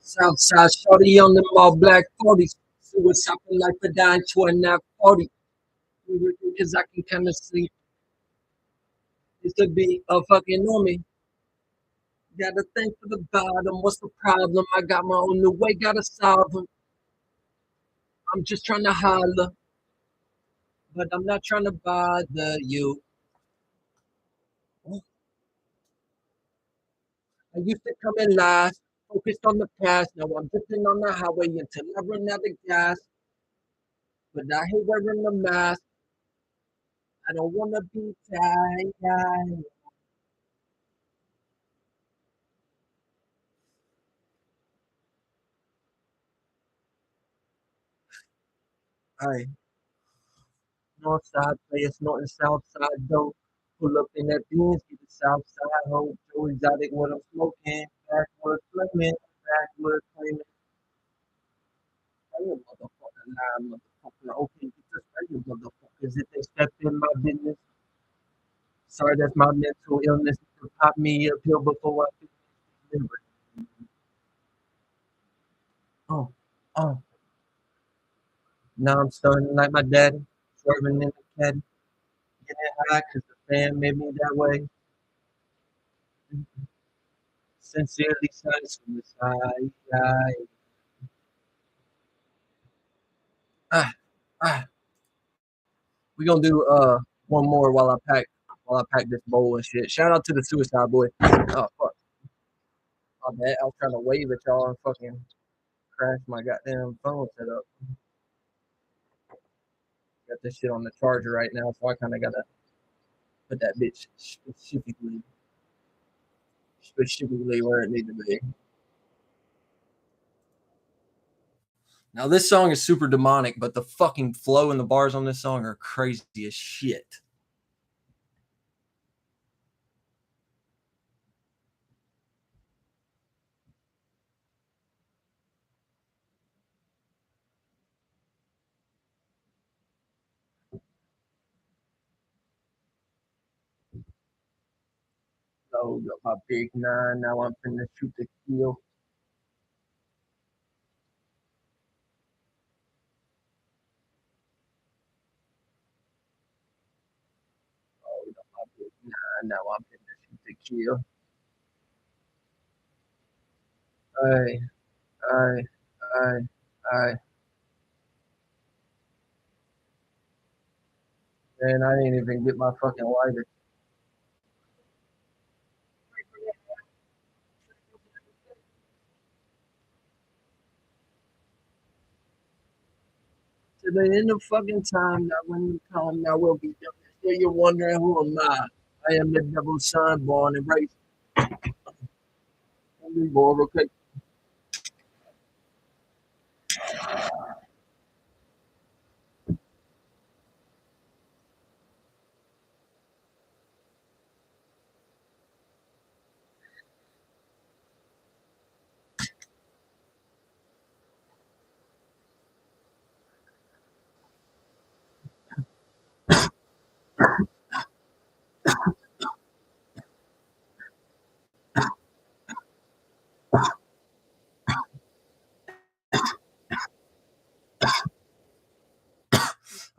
Southside shorty on them all black 40s. Suicide for life for dying to a not 40. Because I can kind of see it could be a fucking normie. Gotta think for the bottom. What's the problem? I got my own new way, gotta solve them. I'm just trying to holler, but I'm not trying to bother you. I used to come in last, focused on the past. Now I'm drifting on the highway until I run out of gas. But I hate wearing the mask. I don't wanna be tired. Alright, north side players, north and south side though. Pull up in that beans, get the south side hoe. Joe exotic, what I'm smoking. Backwood flaming, backwood flaming. Hey, motherfucker, lie, motherfucker. Okay, get this right, you motherfuckers. If they step in my business, sorry, that's my mental illness. To pop me a pill before I remember. Oh, oh. Now I'm starting like my daddy, swerving in the caddy, getting high because the fan made me that way. Sincerely satisfied. Ah, ah. We gonna do one more while I pack this bowl and shit. Shout out to the Suicide Boy. Oh fuck, my bad. I was trying to wave at y'all and fucking crash my goddamn phone setup. Got this shit on the charger right now, so I kind of gotta put that bitch specifically where it need to be. Now this song is super demonic, but the fucking flow and the bars on this song are crazy as shit. So got my big nine. Now I'm finna shoot the kill. Oh, got my big nine. Now I'm finna shoot the kill. Aye, aye, aye, aye. Man, I didn't even get my fucking lighter. To the end of fucking time, that when you come, now will be done. Still you're wondering who am I? I am the devil's son, born and raised. Born, okay.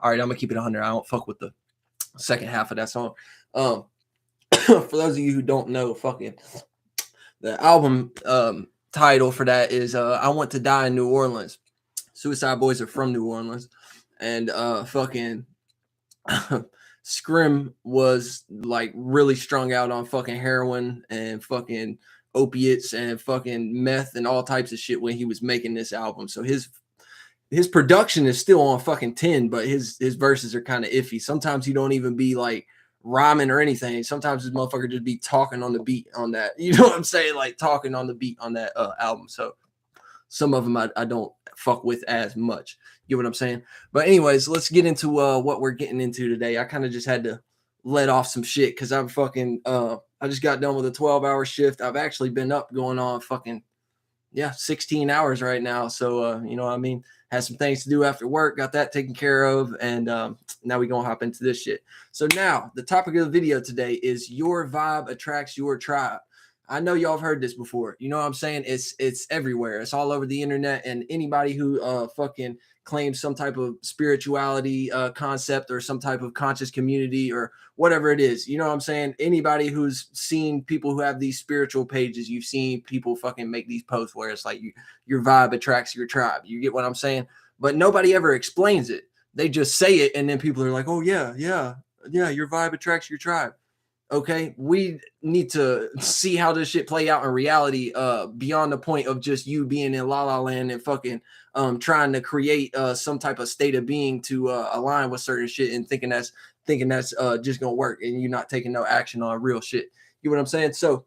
All right, I'm gonna keep it 100. I don't fuck with the second half of that song. Um, for those of you who don't know, fucking the album title for that is "I Want to Die in New Orleans." Suicide Boys are from New Orleans, and fucking Scrim was like really strung out on fucking heroin and fucking opiates and fucking meth and all types of shit when he was making this album. So his production is still on fucking 10, but his verses are kind of iffy. Sometimes he don't even be like rhyming or anything. Sometimes this motherfucker just be talking on the beat on that. You know what I'm saying? Like talking on the beat on that album. So some of them I don't fuck with as much. You know what I'm saying? But anyways, let's get into what we're getting into today. I kind of just had to let off some shit because I'm fucking I just got done with a 12-hour shift. I've actually been up going on fucking 16 hours right now. So you know what I mean? Had some things to do after work, got that taken care of, and now we gonna hop into this shit. So now the topic of the video today is your vibe attracts your tribe. I know y'all have heard this before. You know what I'm saying? It's everywhere. It's all over the internet. And anybody who fucking claims some type of spirituality concept or some type of conscious community or whatever it is, you know what I'm saying? Anybody who's seen people who have these spiritual pages, you've seen people fucking make these posts where it's like your vibe attracts your tribe. You get what I'm saying? But nobody ever explains it. They just say it, and then people are like, "Oh yeah, yeah, yeah, your vibe attracts your tribe." Okay, we need to see how this shit play out in reality, beyond the point of just you being in la la land and fucking trying to create some type of state of being to align with certain shit and thinking that's just gonna work, and you're not taking no action on real shit. You know what I'm saying? So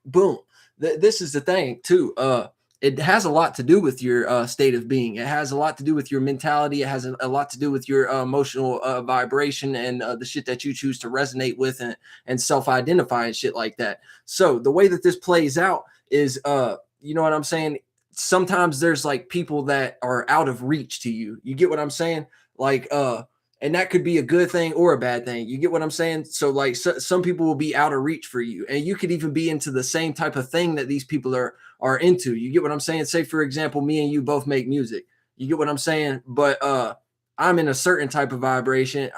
boom. This is the thing too. It has a lot to do with your state of being. It has a lot to do with your mentality. It has a lot to do with your emotional vibration and the shit that you choose to resonate with and self-identify and shit like that. So the way that this plays out is, you know what I'm saying? Sometimes there's like people that are out of reach to you. You get what I'm saying? Like, and that could be a good thing or a bad thing. You get what I'm saying? So like some people will be out of reach for you, and you could even be into the same type of thing that these people are into. You get what I'm saying? Say for example, me and you both make music. You get what I'm saying? But I'm in a certain type of vibration.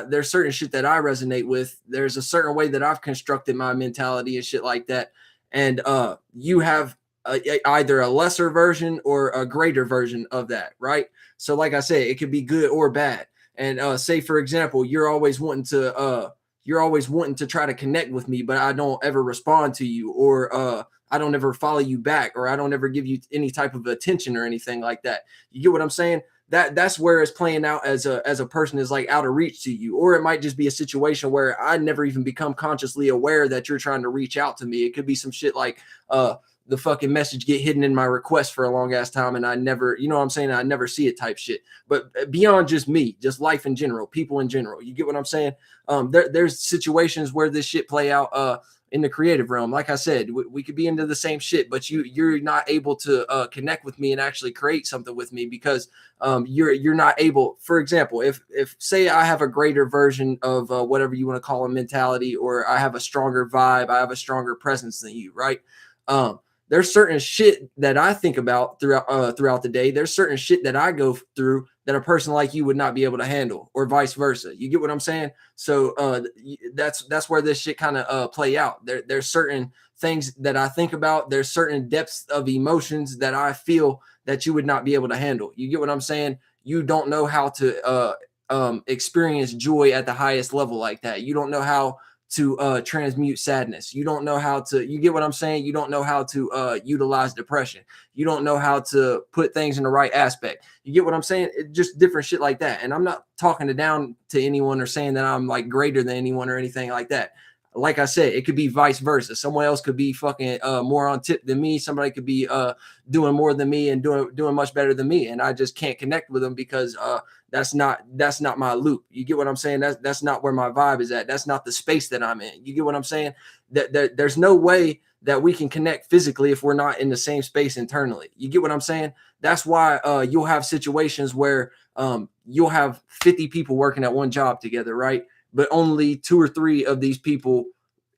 There's certain shit that I resonate with. There's a certain way that I've constructed my mentality and shit like that. And you have either a lesser version or a greater version of that, right? So like I said, it could be good or bad. And say for example, you're always wanting to try to connect with me, but I don't ever respond to you, or I don't ever follow you back, or I don't ever give you any type of attention or anything like that. You get what I'm saying? That's where it's playing out as a person is like out of reach to you. Or it might just be a situation where I never even become consciously aware that you're trying to reach out to me. It could be some shit like the fucking message get hidden in my request for a long ass time, and I never, you know what I'm saying? I never see it type shit. But beyond just me, just life in general, people in general, you get what I'm saying? There's situations where this shit play out in the creative realm. Like I said, we could be into the same shit, but you're not able to connect with me and actually create something with me because you're not able. For example, if say I have a greater version of whatever you want to call a mentality, or I have a stronger vibe, I have a stronger presence than you, right? There's certain shit that I think about throughout the day. There's certain shit that I go through that a person like you would not be able to handle, or vice versa. You get what I'm saying? So that's where this shit kind of play out. There's certain things that I think about. There's certain depths of emotions that I feel that you would not be able to handle. You get what I'm saying? You don't know how to experience joy at the highest level like that. You don't know how to transmute sadness. You don't know how to, you get what I'm saying? You don't know how to utilize depression. You don't know how to put things in the right aspect. You get what I'm saying? Just different shit like that. And I'm not talking down to anyone or saying that I'm like greater than anyone or anything like that. Like I said, it could be vice versa. Someone else could be fucking more on tip than me. Somebody could be doing more than me and doing much better than me. And I just can't connect with them because that's not my loop. You get what I'm saying? That's not where my vibe is at. That's not the space that I'm in. You get what I'm saying? That there's no way that we can connect physically if we're not in the same space internally. You get what I'm saying? That's why you'll have situations where you'll have 50 people working at one job together, right? But only 2 or 3 of these people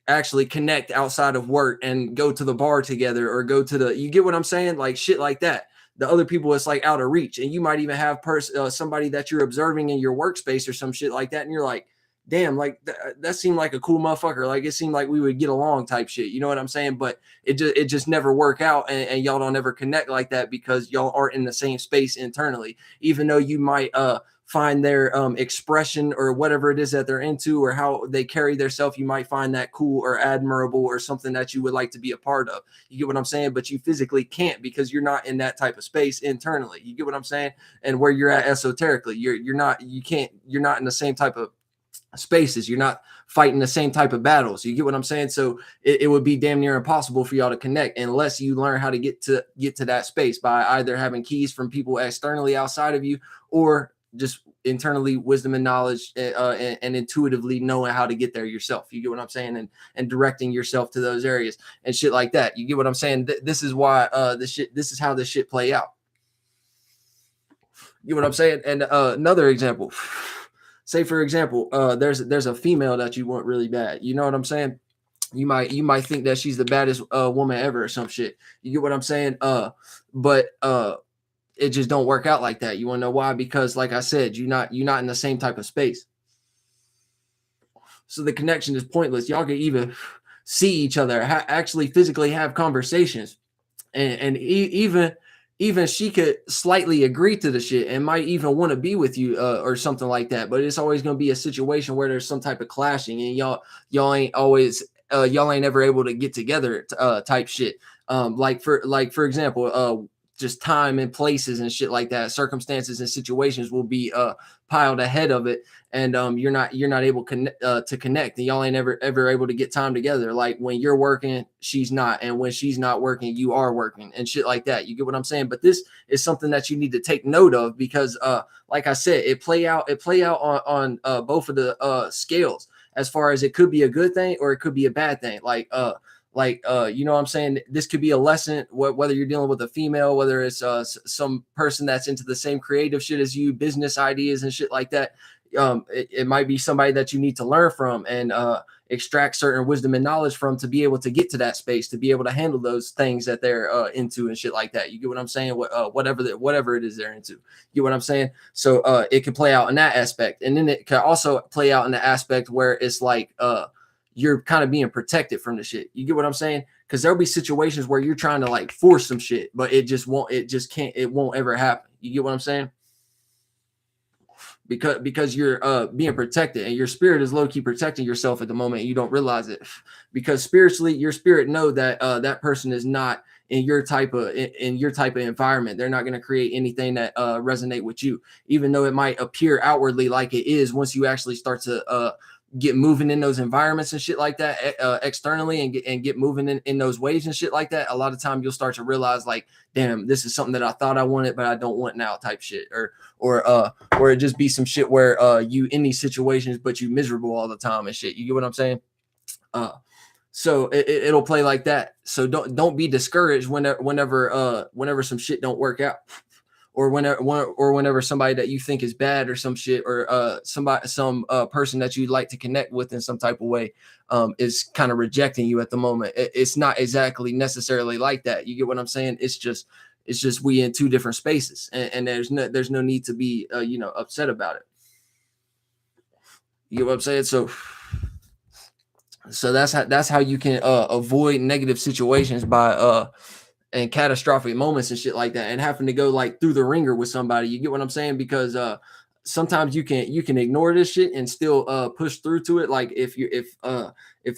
actually connect outside of work and go to the bar together or go to the, you get what I'm saying? Like shit like that. The other people, it's like out of reach. And you might even have somebody that you're observing in your workspace or some shit like that. And you're like, damn, like that seemed like a cool motherfucker. Like it seemed like we would get along type shit. You know what I'm saying? But it just never work out. And y'all don't ever connect like that because y'all aren't in the same space internally, even though you might, find their expression or whatever it is that they're into or how they carry themselves. You might find that cool or admirable or something that you would like to be a part of. You get what I'm saying? But you physically can't because you're not in that type of space internally. You get what I'm saying? And where you're at esoterically, you're not in the same type of spaces. You're not fighting the same type of battles. You get what I'm saying? So it would be damn near impossible for y'all to connect unless you learn how to get to that space by either having keys from people externally outside of you, or just internally wisdom and knowledge and intuitively knowing how to get there yourself. You get what I'm saying? And directing yourself to those areas and shit like that. You get what I'm saying? This is why this is how this shit play out. You get what I'm saying? And another example, say for example, there's a female that you want really bad. You know what I'm saying? You might think that she's the baddest woman ever or some shit. You get what I'm saying? But it just don't work out like that. You want to know why? Because like I said, you're not in the same type of space. So the connection is pointless. Y'all can even see each other, actually physically have conversations, and even she could slightly agree to the shit and might even want to be with you or something like that. But it's always going to be a situation where there's some type of clashing, and y'all ain't always y'all ain't ever able to get together type shit. Like for example, just time and places and shit like that, circumstances and situations will be piled ahead of it, and you're not able to connect, and y'all ain't ever able to get time together. Like when you're working, she's not, and when she's not working, you are working, and shit like that. You get what I'm saying? But this is something that you need to take note of, because like I said, it play out on both of the scales, as far as it could be a good thing or it could be a bad thing. You know what I'm saying? This could be a lesson, whether you're dealing with a female, whether it's some person that's into the same creative shit as you, business ideas and shit like that. It might be somebody that you need to learn from and extract certain wisdom and knowledge from, to be able to get to that space, to be able to handle those things that they're into and shit like that. You get what I'm saying? Whatever it is they're into. You get what I'm saying? So it can play out in that aspect, and then it can also play out in the aspect where it's like you're kind of being protected from the shit. You get what I'm saying? Because there'll be situations where you're trying to like force some shit, but it won't ever happen. You get what I'm saying? Because you're being protected, and your spirit is low-key protecting yourself at the moment. You don't realize it, because spiritually your spirit know that that person is not in your type of environment. They're not going to create anything that resonate with you, even though it might appear outwardly like it is. Once you actually start to get moving in those environments and shit like that externally, and get moving in those waves and shit like that, a lot of time you'll start to realize like, damn, this is something that I thought I wanted but I don't want now type shit. Or it just be some shit where you in these situations but you miserable all the time and shit. You get what I'm saying? So it'll play like that. So don't be discouraged whenever some shit don't work out, or whenever somebody that you think is bad or some shit, or some person that you'd like to connect with in some type of way is kind of rejecting you at the moment. It's not exactly necessarily like that. You get what I'm saying? It's just we in two different spaces, and there's no need to be upset about it. You get what I'm saying? So that's how you can avoid negative situations by and catastrophic moments and shit like that, and having to go like through the ringer with somebody. You get what I'm saying? Because sometimes you can ignore this shit and still push through to it. Like if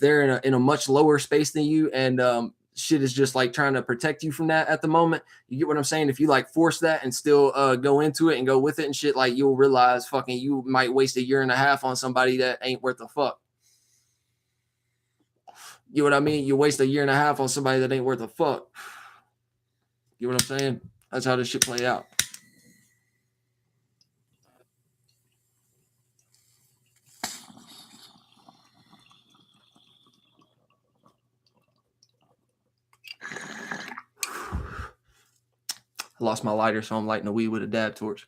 they're in a much lower space than you, and shit is just like trying to protect you from that at the moment. You get what I'm saying? If you like force that and still go into it and go with it and shit, like you'll realize fucking you might waste a year and a half on somebody that ain't worth a fuck. You know what I mean? You waste a year and a half on somebody that ain't worth a fuck. You know what I'm saying? That's how this shit play out. I lost my lighter, so I'm lighting a weed with a dab torch.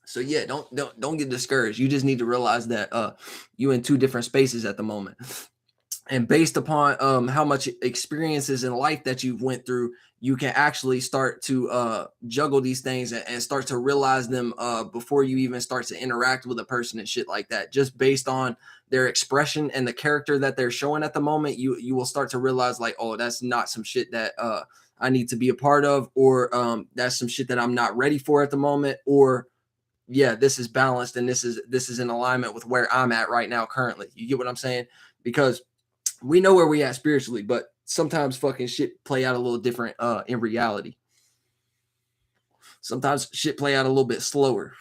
So yeah, don't get discouraged. You just need to realize that you in two different spaces at the moment. And based upon how much experiences in life that you've went through, you can actually start to juggle these things and start to realize them before you even start to interact with a person and shit like that. Just based on their expression and the character that they're showing at the moment, you will start to realize like, oh, that's not some shit that I need to be a part of, or that's some shit that I'm not ready for at the moment, or yeah, this is balanced, and this is in alignment with where I'm at right now currently. You get what I'm saying? Because we know where we at spiritually, but sometimes fucking shit play out a little different in reality. Sometimes shit play out a little bit slower.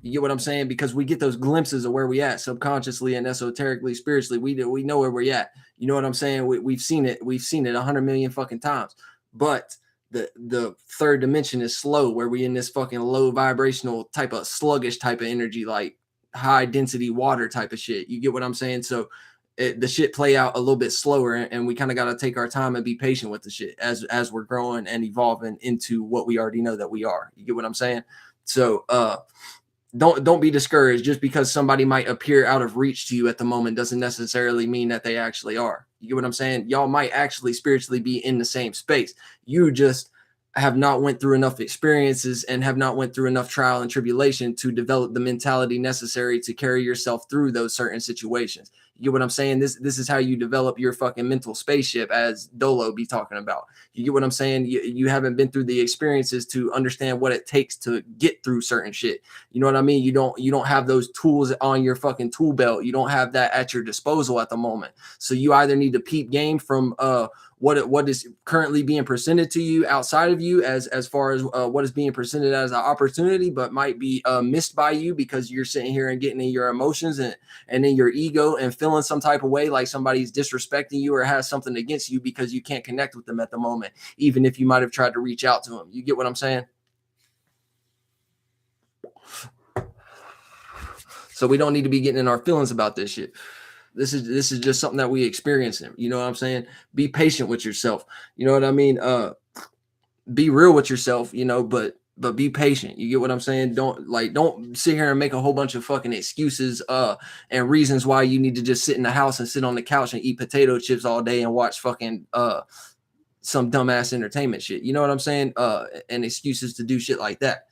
You get what I'm saying? Because we get those glimpses of where we at subconsciously and esoterically, spiritually. We know where we're at. You know what I'm saying? We've seen it. We've seen it 100 million fucking times. But the third dimension is slow, where we in this fucking low vibrational type of sluggish type of energy, like high density water type of shit. You get what I'm saying? So the shit play out a little bit slower, and we kind of got to take our time and be patient with the shit as we're growing and evolving into what we already know that we are. You get what I'm saying? So don't be discouraged. Just because somebody might appear out of reach to you at the moment doesn't necessarily mean that they actually are. You get what I'm saying? Y'all might actually spiritually be in the same space. You just have not went through enough experiences and have not went through enough trial and tribulation to develop the mentality necessary to carry yourself through those certain situations. You get what I'm saying? This is how you develop your fucking mental spaceship, as Dolo be talking about. You get what I'm saying? You haven't been through the experiences to understand what it takes to get through certain shit. You know what I mean? You don't have those tools on your fucking tool belt. You don't have that at your disposal at the moment. So you either need to peep game from what is currently being presented to you outside of you as far as what is being presented as an opportunity, but might be missed by you because you're sitting here and getting in your emotions and in your ego and feeling some type of way like somebody's disrespecting you or has something against you because you can't connect with them at the moment, even if you might have tried to reach out to them. You get what I'm saying? So we don't need to be getting in our feelings about this shit. This is just something that we experiencing. You know what I'm saying? Be patient with yourself. You know what I mean? Be real with yourself, but be patient. You get what I'm saying? Don't sit here and make a whole bunch of fucking excuses and reasons why you need to just sit in the house and sit on the couch and eat potato chips all day and watch fucking some dumbass entertainment shit. You know what I'm saying? And excuses to do shit like that,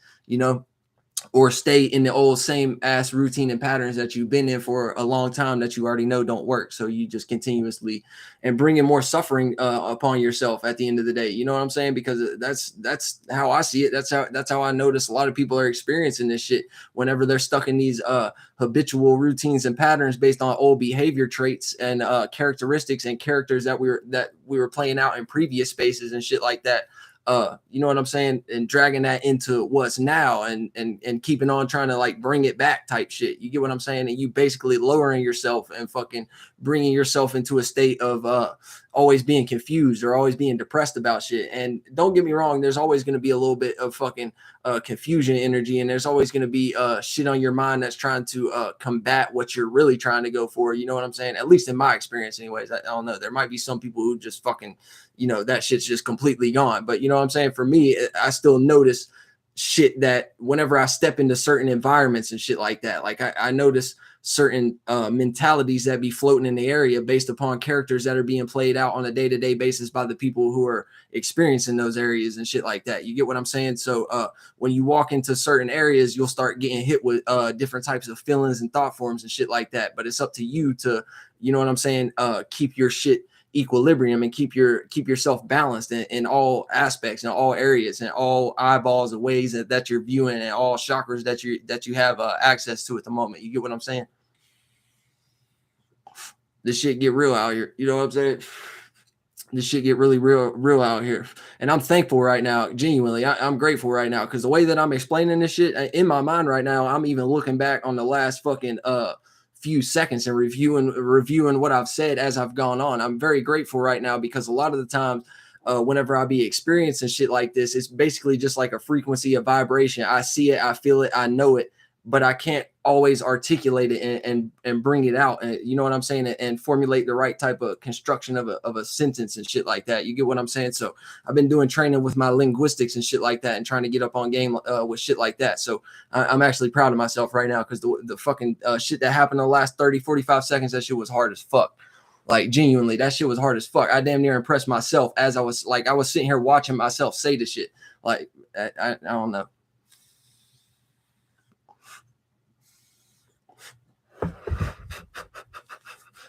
or stay in the old same ass routine and patterns that you've been in for a long time that you already know don't work. So you just continuously and bringing more suffering upon yourself at the end of the day. You know what I'm saying? Because that's how I see it. That's how I notice a lot of people are experiencing this shit whenever they're stuck in these habitual routines and patterns based on old behavior traits and characteristics and characters that we were playing out in previous spaces and shit like that. You know what I'm saying, and dragging that into what's now and keeping on trying to like bring it back type shit. You get what I'm saying? And you basically lowering yourself and fucking bringing yourself into a state of always being confused or always being depressed about shit. And don't get me wrong, there's always going to be a little bit of fucking confusion energy, and there's always going to be shit on your mind that's trying to combat what you're really trying to go for. You know what I'm saying? At least in my experience anyways. I don't know, there might be some people who just fucking that shit's just completely gone. But you know what I'm saying? For me, I still notice shit that whenever I step into certain environments and shit like that, like I notice certain mentalities that be floating in the area based upon characters that are being played out on a day-to-day basis by the people who are experiencing those areas and shit like that. You get what I'm saying? So when you walk into certain areas, you'll start getting hit with different types of feelings and thought forms and shit like that. But it's up to you to, you know what I'm saying, keep your shit equilibrium and keep yourself balanced in all aspects, in all areas, and all eyeballs and ways that you're viewing, and all chakras that you have access to at the moment. You get what I'm saying? This shit get real out here. You know what I'm saying? This shit get really real out here. And I'm thankful right now. Genuinely, I'm grateful right now because the way that I'm explaining this shit in my mind right now, I'm even looking back on the last fucking few seconds and reviewing what I've said as I've gone on. I'm very grateful right now because a lot of the times whenever I be experiencing shit like this, it's basically just like a frequency, a vibration. I see it, I feel it, I know it, but I can't always articulate it and bring it out. And you know what I'm saying? And formulate the right type of construction of a sentence and shit like that. You get what I'm saying? So I've been doing training with my linguistics and shit like that and trying to get up on game with shit like that. So I'm actually proud of myself right now because the fucking shit that happened in the last 30-45 seconds, that shit was hard as fuck. Like genuinely, that shit was hard as fuck. I damn near impressed myself as I was sitting here watching myself say the shit. Like I don't know.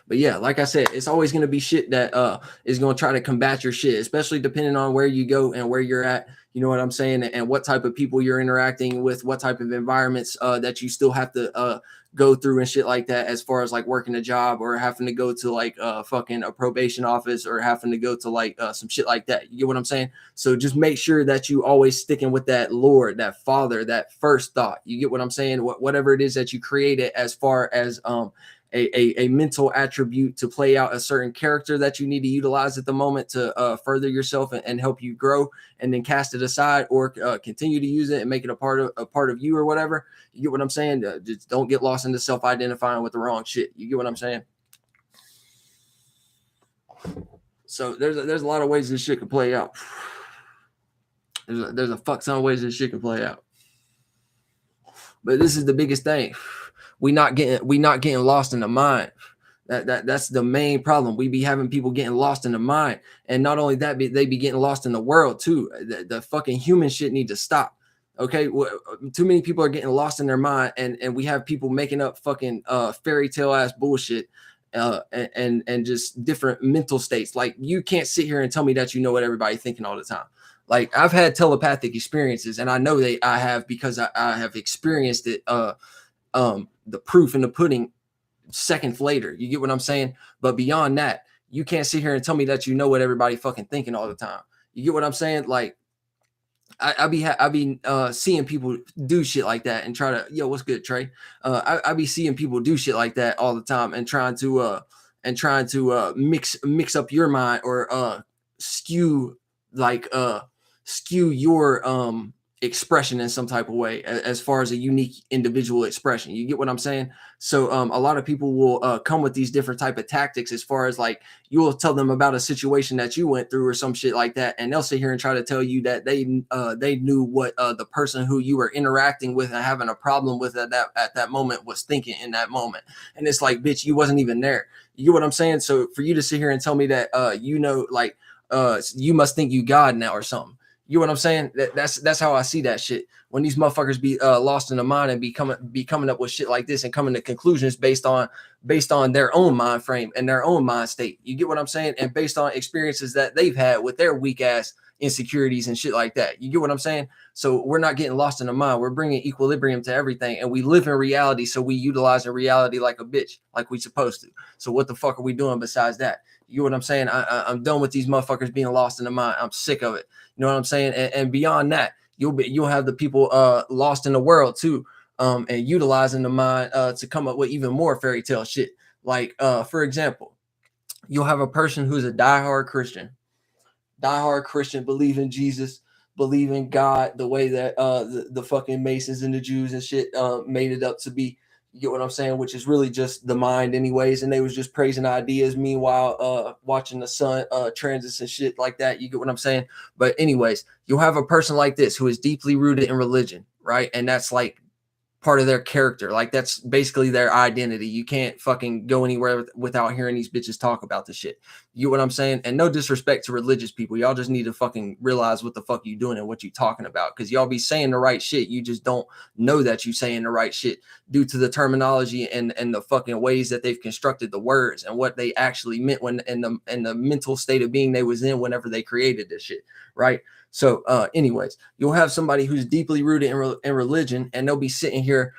But yeah, like I said, it's always going to be shit that is going to try to combat your shit, especially depending on where you go and where you're at. You know what I'm saying? And what type of people you're interacting with, what type of environments that you still have to go through and shit like that, as far as like working a job or having to go to like fucking a probation office or having to go to like some shit like that. You get what I'm saying? So just make sure that you always sticking with that Lord, that Father, that first thought. You get what I'm saying? Whatever it is that you created as far as a mental attribute to play out a certain character that you need to utilize at the moment to further yourself and help you grow, and then cast it aside or continue to use it and make it a part of you or whatever. You get what I'm saying? Just don't get lost into self-identifying with the wrong shit. You get what I'm saying? So there's a lot of ways this shit can play out. There's a fuck ton of ways this shit can play out. But this is the biggest thing. We not getting lost in the mind. That's the main problem. We be having people getting lost in the mind, and not only that, they be getting lost in the world too. The fucking human shit need to stop. Okay, too many people are getting lost in their mind, and we have people making up fucking fairy tale ass bullshit, and just different mental states. Like, you can't sit here and tell me that you know what everybody's thinking all the time. Like, I've had telepathic experiences, and I know I have, because I have experienced it. The proof in the pudding seconds later. You get what I'm saying? But beyond that, you can't sit here and tell me that you know what everybody fucking thinking all the time. You get what I'm saying? Like, I be seeing people do shit like that and try to, yo, what's good, Trey? I be seeing people do shit like that all the time and trying to mix up your mind, or skew skew your expression in some type of way, as far as a unique individual expression. You get what I'm saying? So a lot of people will come with these different type of tactics, as far as like, you will tell them about a situation that you went through or some shit like that, and they'll sit here and try to tell you that they knew what the person who you were interacting with and having a problem with at that moment was thinking in that moment. And it's like, bitch, you wasn't even there. You get what I'm saying? So for you to sit here and tell me that you must think you God now or something. You know what I'm saying? That's how I see that shit. When these motherfuckers be lost in the mind and be coming up with shit like this and coming to conclusions based on their own mind frame and their own mind state. You get what I'm saying? And based on experiences that they've had with their weak ass insecurities and shit like that. You get what I'm saying? So we're not getting lost in the mind. We're bringing equilibrium to everything, and we live in reality. So we utilize in reality like a bitch, like we supposed to. So what the fuck are we doing besides that? You know what I'm saying? I'm done with these motherfuckers being lost in the mind. I'm sick of it. You know what I'm saying? And beyond that, you'll have the people lost in the world too, and utilizing the mind to come up with even more fairy tale shit. Like for example, you'll have a person who's a diehard Christian, believe in Jesus, believe in God, the way that the fucking Masons and the Jews and shit made it up to be. You get what I'm saying? Which is really just the mind anyways. And they was just praising ideas. Meanwhile, watching the sun transits and shit like that. You get what I'm saying? But anyways, you'll have a person like this who is deeply rooted in religion, right? And that's like part of their character. Like, that's basically their identity. You can't fucking go anywhere without hearing these bitches talk about the shit. You know what I'm saying? And no disrespect to religious people. Y'all just need to fucking realize what the fuck you doing and what you talking about. Because y'all be saying the right shit. You just don't know that you saying the right shit due to the terminology and the fucking ways that they've constructed the words and what they actually meant when in the mental state of being they was in whenever they created this shit, right? So anyways, you'll have somebody who's deeply rooted in religion, and they'll be sitting here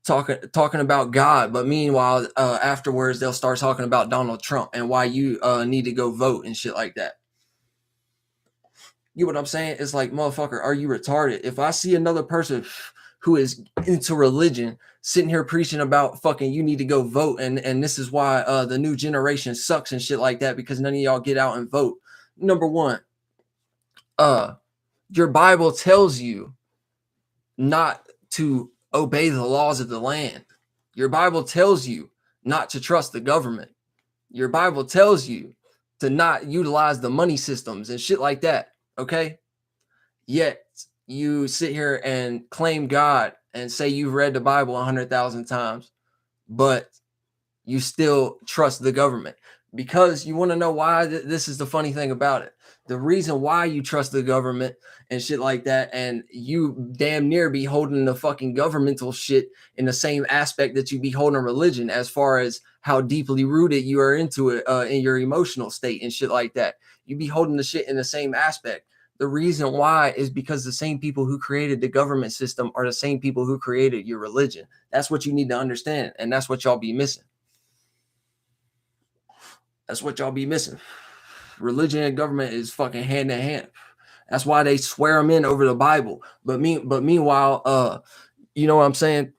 talking about God, but meanwhile afterwards they'll start talking about Donald Trump and why you need to go vote and shit like that. You know what I'm saying? It's like, motherfucker, are you retarded? If I see another person who is into religion sitting here preaching about fucking you need to go vote, and this is why the new generation sucks and shit like that, because none of y'all get out and vote. Number one, your Bible tells you not to obey the laws of the land. Your Bible tells you not to trust the government. Your Bible tells you to not utilize the money systems and shit like that. Okay. Yet you sit here and claim God and say you've read the Bible 100,000 times, but you still trust the government. Because you want to know why? This is the funny thing about it. The reason why you trust the government and shit like that, and you damn near be holding the fucking governmental shit in the same aspect that you be holding religion, as far as how deeply rooted you are into it in your emotional state and shit like that. You be holding the shit in the same aspect. The reason why is because the same people who created the government system are the same people who created your religion. That's what you need to understand, and that's what y'all be missing. That's what y'all be missing. Religion and government is fucking hand in hand. That's why they swear them in over the Bible. But meanwhile, you know what I'm saying?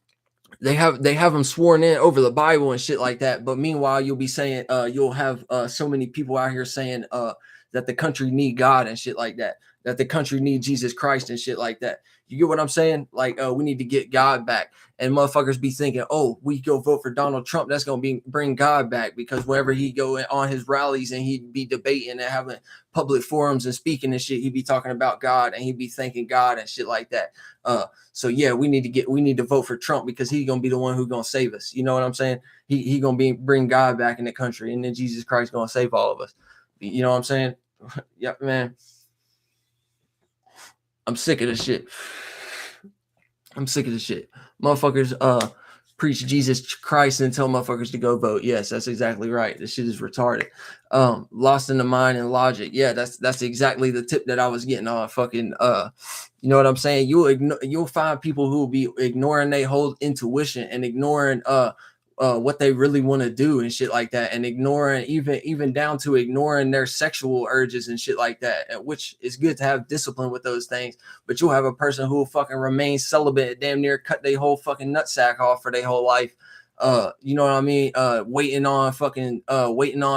They have them sworn in over the Bible and shit like that. But meanwhile, you'll be saying, you'll have so many people out here saying that the country need God and shit like that, that the country need Jesus Christ and shit like that. You get what I'm saying? Like, we need to get God back. And motherfuckers be thinking, oh, we go vote for Donald Trump, that's gonna bring God back, because whenever he go on his rallies and he'd be debating and having public forums and speaking and shit, he'd be talking about God and he'd be thanking God and shit like that. So yeah, we need to vote for Trump because he's gonna be the one who's gonna save us. You know what I'm saying? He gonna bring God back in the country, and then Jesus Christ gonna save all of us. You know what I'm saying? Yeah, man. I'm sick of this shit. I'm sick of this shit. Motherfuckers preach Jesus Christ and tell motherfuckers to go vote. Yes, that's exactly right. This shit is retarded. Lost in the mind and logic. Yeah, that's exactly the tip that I was getting on. Fucking you know what I'm saying? You'll find people who will be ignoring their whole intuition and ignoring what they really want to do and shit like that, and ignoring even down to ignoring their sexual urges and shit like that, which is good to have discipline with those things. But you'll have a person who will fucking remain celibate, damn near cut their whole fucking nutsack off for their whole life. You know what I mean? Waiting on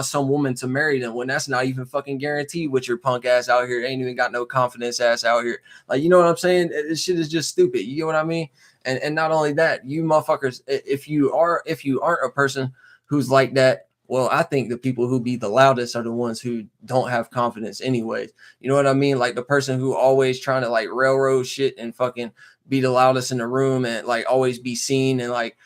some woman to marry them when that's not even fucking guaranteed with your punk ass out here. Ain't even got no confidence ass out here. Like, you know what I'm saying? This shit is just stupid. You get what I mean? And not only that, you motherfuckers, if you aren't a person who's like that, well, I think the people who be the loudest are the ones who don't have confidence anyways. You know what I mean? Like the person who always trying to like railroad shit and fucking be the loudest in the room and like always be seen and like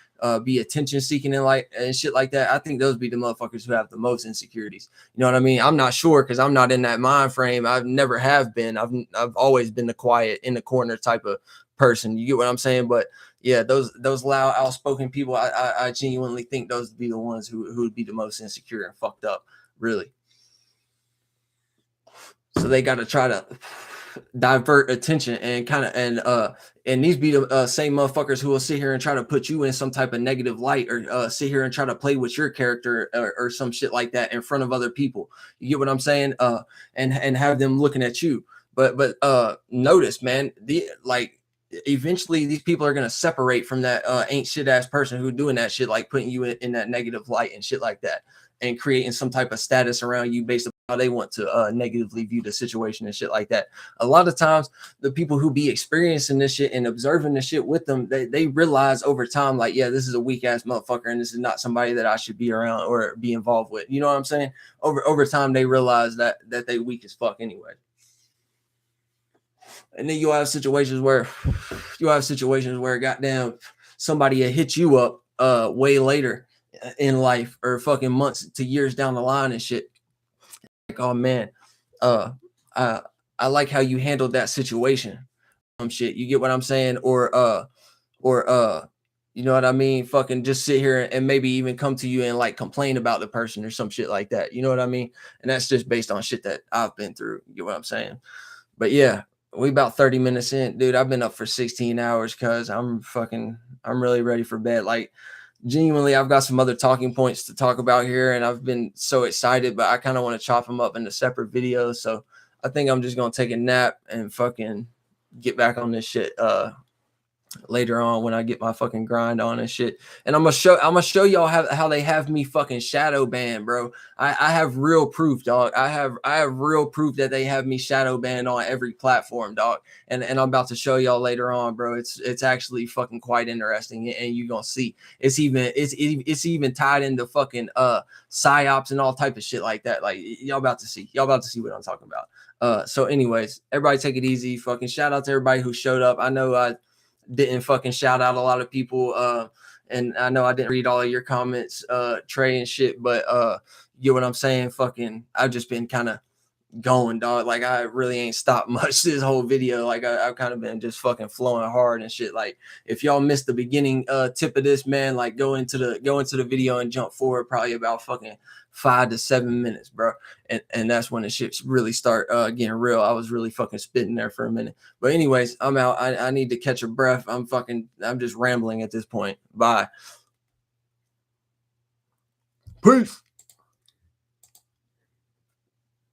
be attention seeking and like and shit like that. I think those be the motherfuckers who have the most insecurities. You know what I mean? I'm not sure because I'm not in that mind frame. I've never have been. I've always been the quiet in the corner type of person. You get what I'm saying? But yeah, those loud, outspoken people, I genuinely think those would be the ones who would be the most insecure and fucked up, really. So they got to try to divert attention and kind of and these be the same motherfuckers who will sit here and try to put you in some type of negative light or sit here and try to play with your character or some shit like that in front of other people. You get what I'm saying? And have them looking at you. But notice, man, eventually these people are going to separate from that ain't shit ass person who doing that shit, like putting you in that negative light and shit like that, and creating some type of status around you based on how they want to negatively view the situation and shit like that. A lot of times the people who be experiencing this shit and observing this shit with them, they realize over time, like, yeah, this is a weak ass motherfucker and this is not somebody that I should be around or be involved with. You know what I'm saying? Over time they realize that they weak as fuck anyway. And then you'll have situations where goddamn somebody will hit you up way later in life or fucking months to years down the line and shit. Like, oh man, I like how you handled that situation. Shit, you get what I'm saying? Or you know what I mean? Fucking just sit here and maybe even come to you and like complain about the person or some shit like that. You know what I mean? And that's just based on shit that I've been through. You get what I'm saying? But yeah, we about 30 minutes in, dude. I've been up for 16 hours because I'm really ready for bed. Like, genuinely, I've got some other talking points to talk about here, and I've been so excited, but I kind of want to chop them up into separate videos. So I think I'm just gonna take a nap and fucking get back on this shit later on when I get my fucking grind on and shit. And I'm gonna show y'all how they have me fucking shadow banned, bro. I have real proof, dog. I have real proof that they have me shadow banned on every platform, dog. And I'm about to show y'all later on, bro. It's actually fucking quite interesting, and you're gonna see it's even tied into fucking psyops and all type of shit like that. Like, y'all about to see what I'm talking about. So anyways, everybody take it easy. Fucking shout out to everybody who showed up. I know I didn't fucking shout out a lot of people, and I know I didn't read all of your comments, Trey and shit, but you get what I'm saying? Fucking I've just been kind of going, dog. Like, I really ain't stopped much this whole video. Like, I've kind of been just fucking flowing hard and shit. Like, if y'all missed the beginning tip of this, man, like go into the video and jump forward probably about fucking 5 to 7 minutes, bro. And that's when the shit really start getting real. I was really fucking spitting there for a minute. But anyways, I'm out. I need to catch a breath. I'm just rambling at this point. Bye. Peace.